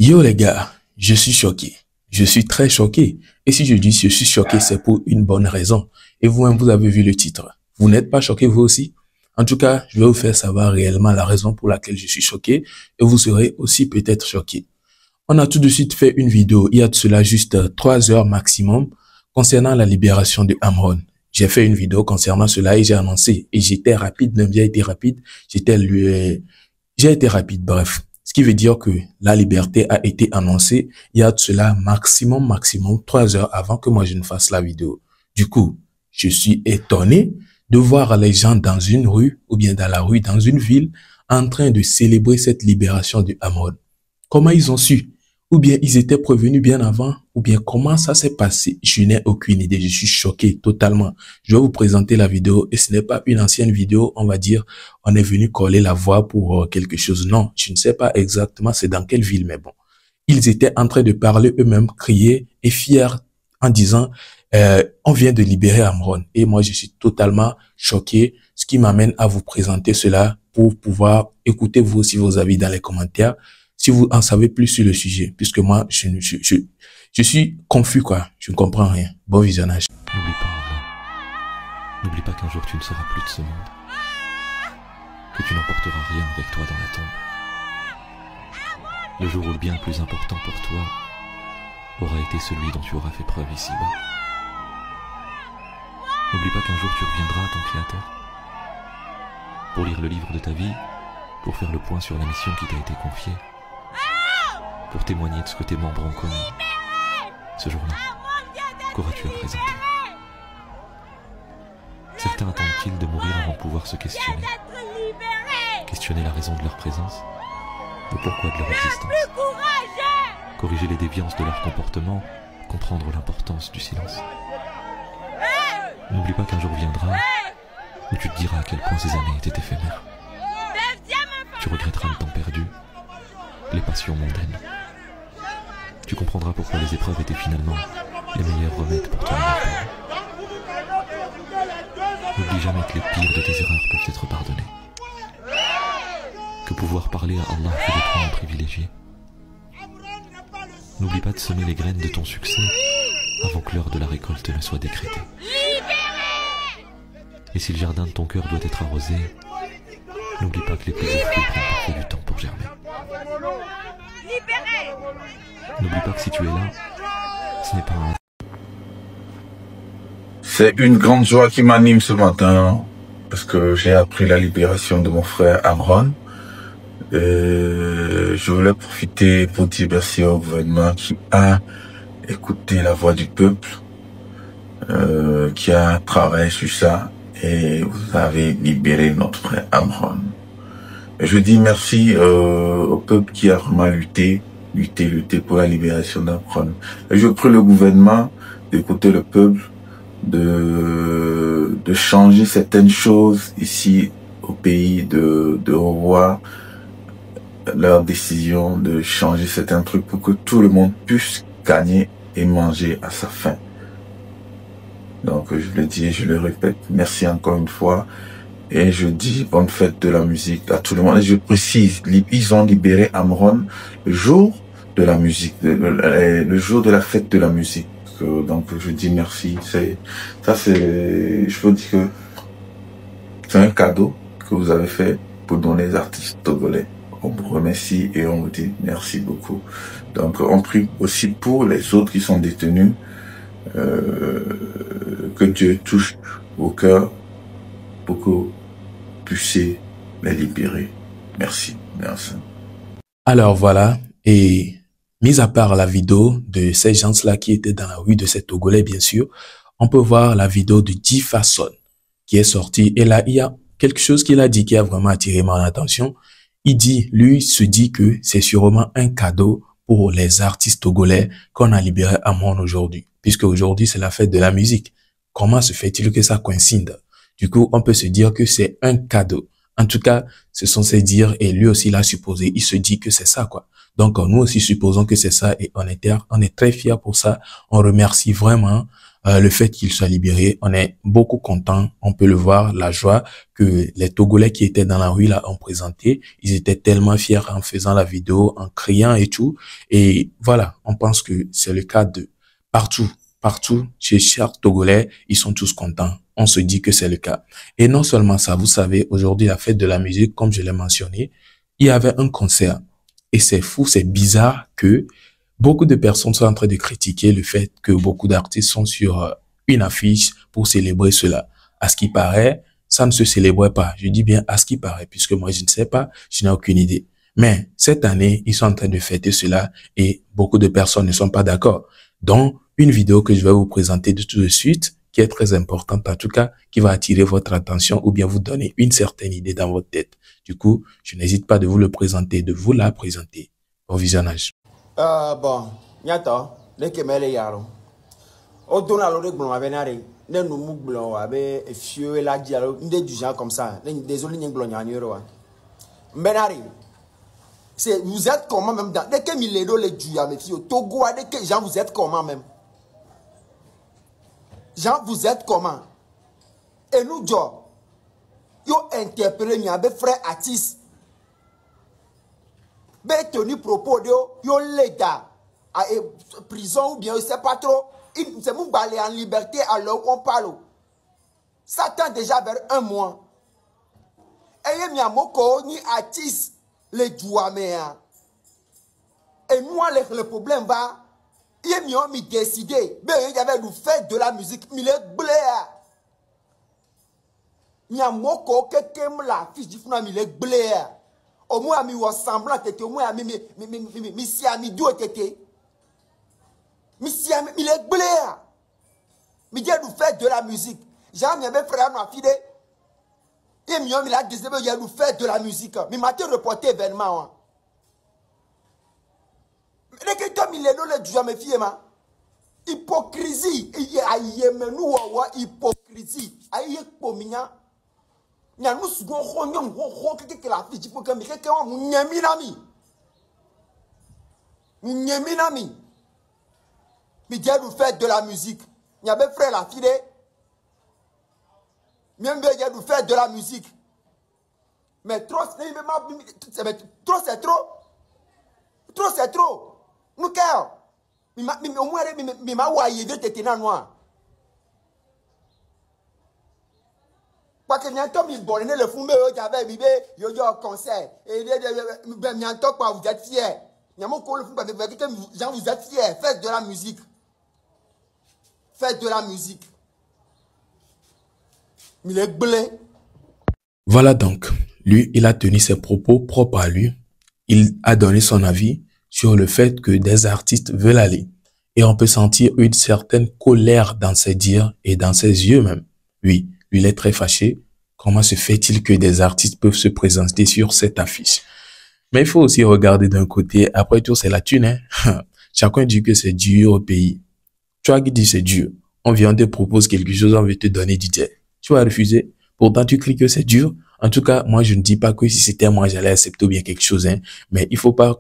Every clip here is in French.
Yo les gars, je suis choqué. Je suis très choqué. Et si je dis je suis choqué, c'est pour une bonne raison. Et vous-même, vous avez vu le titre. Vous n'êtes pas choqué vous aussi? En tout cas, je vais vous faire savoir réellement la raison pour laquelle je suis choqué et vous serez aussi peut-être choqué. On a tout de suite fait une vidéo, il y a de cela juste 3 heures maximum, concernant la libération de Amron. J'ai fait une vidéo concernant cela et j'ai annoncé. Et j'étais rapide, même j'ai été rapide. J'ai été rapide, bref. Ce qui veut dire que la liberté a été annoncée il y a de cela maximum 3 heures avant que moi je ne fasse la vidéo. Du coup, je suis étonné de voir les gens dans une rue ou bien dans la rue, dans une ville, en train de célébrer cette libération de Amron. Comment ils ont su? Ou bien ils étaient prévenus bien avant, ou bien comment ça s'est passé? Je n'ai aucune idée, je suis choqué totalement. Je vais vous présenter la vidéo et ce n'est pas une ancienne vidéo, on va dire, on est venu coller la voix pour quelque chose. Non, je ne sais pas exactement c'est dans quelle ville, mais bon. Ils étaient en train de parler eux-mêmes, crier et fiers en disant, on vient de libérer Amron. Et moi, je suis totalement choqué, ce qui m'amène à vous présenter cela pour pouvoir écouter vous aussi vos avis dans les commentaires. Si vous en savez plus sur le sujet, puisque moi, je suis confus, quoi. Je ne comprends rien. Bon visionnage. N'oublie pas, Allah. N'oublie pas qu'un jour tu ne seras plus de ce monde. Que tu n'emporteras rien avec toi dans la tombe. Le jour où le bien le plus important pour toi aura été celui dont tu auras fait preuve ici-bas. N'oublie pas qu'un jour tu reviendras à ton Créateur pour lire le livre de ta vie, pour faire le point sur la mission qui t'a été confiée, pour témoigner de ce que tes membres ont connu. Ce jour-là, qu'auras-tu à présenter? Certains attendent-ils de mourir avant de pouvoir se questionner? Questionner la raison de leur présence, le pourquoi de leur existence. Corriger les déviances de leur comportement, comprendre l'importance du silence. N'oublie pas qu'un jour viendra où tu te diras à quel point ces années étaient éphémères. Tu regretteras le temps perdu, les passions mondaines. Tu comprendras pourquoi les épreuves étaient finalement les meilleurs remèdes pour ton meilleur. N'oublie jamais que les pires de tes erreurs peuvent être pardonnés. Que pouvoir parler à Allah fait de toi un privilégié. N'oublie pas de semer les graines de ton succès avant que l'heure de la récolte ne soit décrétée. Et si le jardin de ton cœur doit être arrosé, n'oublie pas que les plus beaux fruits prennent parfois du temps pour germer. N'oublie pas que si tu es là, ce n'est pas un... C'est une grande joie qui m'anime ce matin, parce que j'ai appris la libération de mon frère Amron. Je voulais profiter pour dire merci au gouvernement qui a écouté la voix du peuple, qui a travaillé sur ça, et vous avez libéré notre frère Amron. Et je dis merci au peuple qui a vraiment lutté pour la libération d'Amron. Et je prie le gouvernement d'écouter le peuple, de changer certaines choses ici au pays, de revoir leur décision, de changer certains trucs pour que tout le monde puisse gagner et manger à sa faim. Donc je le dis et je le répète, merci encore une fois. Et je dis bonne fête de la musique à tout le monde. Et je précise, ils ont libéré Amron le jour de la musique, le jour de la fête de la musique. Donc je dis merci. Je peux dire que c'est un cadeau que vous avez fait pour donner les artistes togolais. On vous remercie et on vous dit merci beaucoup. Donc on prie aussi pour les autres qui sont détenus, que Dieu touche au cœur pour que vous puissiez les libérer. Merci. Merci. Alors voilà, et mis à part la vidéo de ces gens-là qui étaient dans la rue de ces Togolais, bien sûr, on peut voir la vidéo de Jefferson qui est sortie. Et là, il y a quelque chose qu'il a dit qui a vraiment attiré mon attention. Lui se dit que c'est sûrement un cadeau pour les artistes togolais qu'on a libéré à Amron aujourd'hui. Puisque aujourd'hui, c'est la fête de la musique. Comment se fait-il que ça coïncide? Du coup, on peut se dire que c'est un cadeau. En tout cas, ce sont ses dires et lui aussi l'a supposé. Il se dit que c'est ça, quoi. Donc, nous aussi supposons que c'est ça et on est très fiers pour ça. On remercie vraiment le fait qu'il soit libéré, on est beaucoup content. On peut le voir, la joie que les Togolais qui étaient dans la rue là ont présenté. Ils étaient tellement fiers en faisant la vidéo, en criant et tout. Et voilà, on pense que c'est le cas de partout, chez chaque Togolais, ils sont tous contents. On se dit que c'est le cas. Et non seulement ça, vous savez, aujourd'hui, la fête de la musique, comme je l'ai mentionné, il y avait un concert. Et c'est fou, c'est bizarre que beaucoup de personnes sont en train de critiquer le fait que beaucoup d'artistes sont sur une affiche pour célébrer cela. À ce qui paraît, ça ne se célébrait pas. Je dis bien à ce qui paraît, puisque moi, je ne sais pas, je n'ai aucune idée. Mais cette année, ils sont en train de fêter cela et beaucoup de personnes ne sont pas d'accord. Donc, une vidéo que je vais vous présenter de tout de suite, qui est très importante en tout cas, qui va attirer votre attention ou bien vous donner une certaine idée dans votre tête. Du coup, je n'hésite pas de vous le présenter, de vous la présenter. Bon visionnage. Bon, nyato, le kemele yaro. O dona lo de blon avenare, ne nous mou blon abe fieu la dialo, ndé du genre comme ça. Désolé n'y blon nyanyoro. Mbenari. C'est vous êtes comment même dans dès que Miledo les Djouya mes filles Togo dès que Jean vous êtes comment même. Jean vous êtes comment. Et nous jo yo interpellé mi abe frère artiste. Be tenu propos de yo lega à prison ou bien je sais pas trop. C'est mon balai en liberté alors on parle. Ça tend déjà vers 1 mois. Et mi amoko ni artiste les Djouaméens. Et moi, le problème va, ils m'ont mis décidé, mais il y avait le fait de la musique, mais les bléa. Il y a moko quelqu'un la fiche du fond, mais les bléa. Au moins, mi was semblant que au moins, mi si ami d'où était. Mi si ami, mi les bléa. Mi dit le fait de la musique. J'ai un frère, ma fille. Et il a dit qu'il y a fait de la musique. Mais il m'a reporté événement. Mais comme il est là, il a dit hypocrisie. Il y a hypocrisie. Il y a hypocrisie. Il y a de la musique. Il y a des frères la fille. Même bien de faire de la musique. Mais trop, c'est trop. Trop, c'est trop. Nous, car, au moins, il m'a ouaillé de tété noir. Parce que bientôt, il borne le fou, mais j'avais bibé, yo concert. Et bientôt, quoi, vous êtes fiers. Il y a mon collègue, vous êtes fiers. Faites de la musique. Faites de la musique. Il est blé. Voilà donc, lui, il a tenu ses propos propres à lui. Il a donné son avis sur le fait que des artistes veulent aller. Et on peut sentir une certaine colère dans ses dires et dans ses yeux même. Oui, lui, il est très fâché. Comment se fait-il que des artistes peuvent se présenter sur cette affiche? Mais il faut aussi regarder d'un côté, après tout, c'est la thune, hein? Chacun dit que c'est dur au pays. Tu vois qui dit c'est dur. On vient te propose quelque chose, on veut te donner DJ. Tu vas refuser. Pourtant, tu cries que c'est dur. En tout cas, moi, je ne dis pas que si c'était moi, j'allais accepter ou bien quelque chose, hein. Mais il faut pas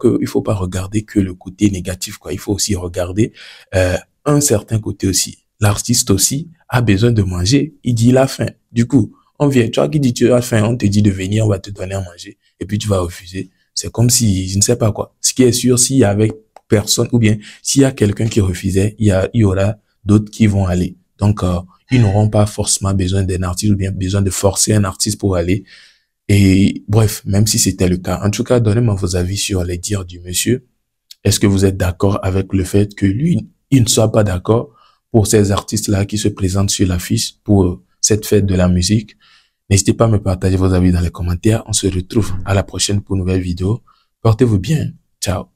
regarder que le côté négatif, quoi. Il faut aussi regarder, un certain côté aussi. L'artiste aussi a besoin de manger. Il dit, il a faim. Du coup, on vient, tu vois, qui dit, tu as faim, on te dit de venir, on va te donner à manger. Et puis, tu vas refuser. C'est comme si, je ne sais pas quoi. Ce qui est sûr, s'il y avait personne, ou bien, s'il y a quelqu'un qui refusait, il y aura d'autres qui vont aller. Donc, ils n'auront pas forcément besoin d'un artiste ou bien besoin de forcer un artiste pour aller. Et bref, même si c'était le cas. En tout cas, donnez-moi vos avis sur les dires du monsieur. Est-ce que vous êtes d'accord avec le fait que lui, il ne soit pas d'accord pour ces artistes-là qui se présentent sur l'affiche pour cette fête de la musique? N'hésitez pas à me partager vos avis dans les commentaires. On se retrouve à la prochaine pour une nouvelle vidéo. Portez-vous bien. Ciao.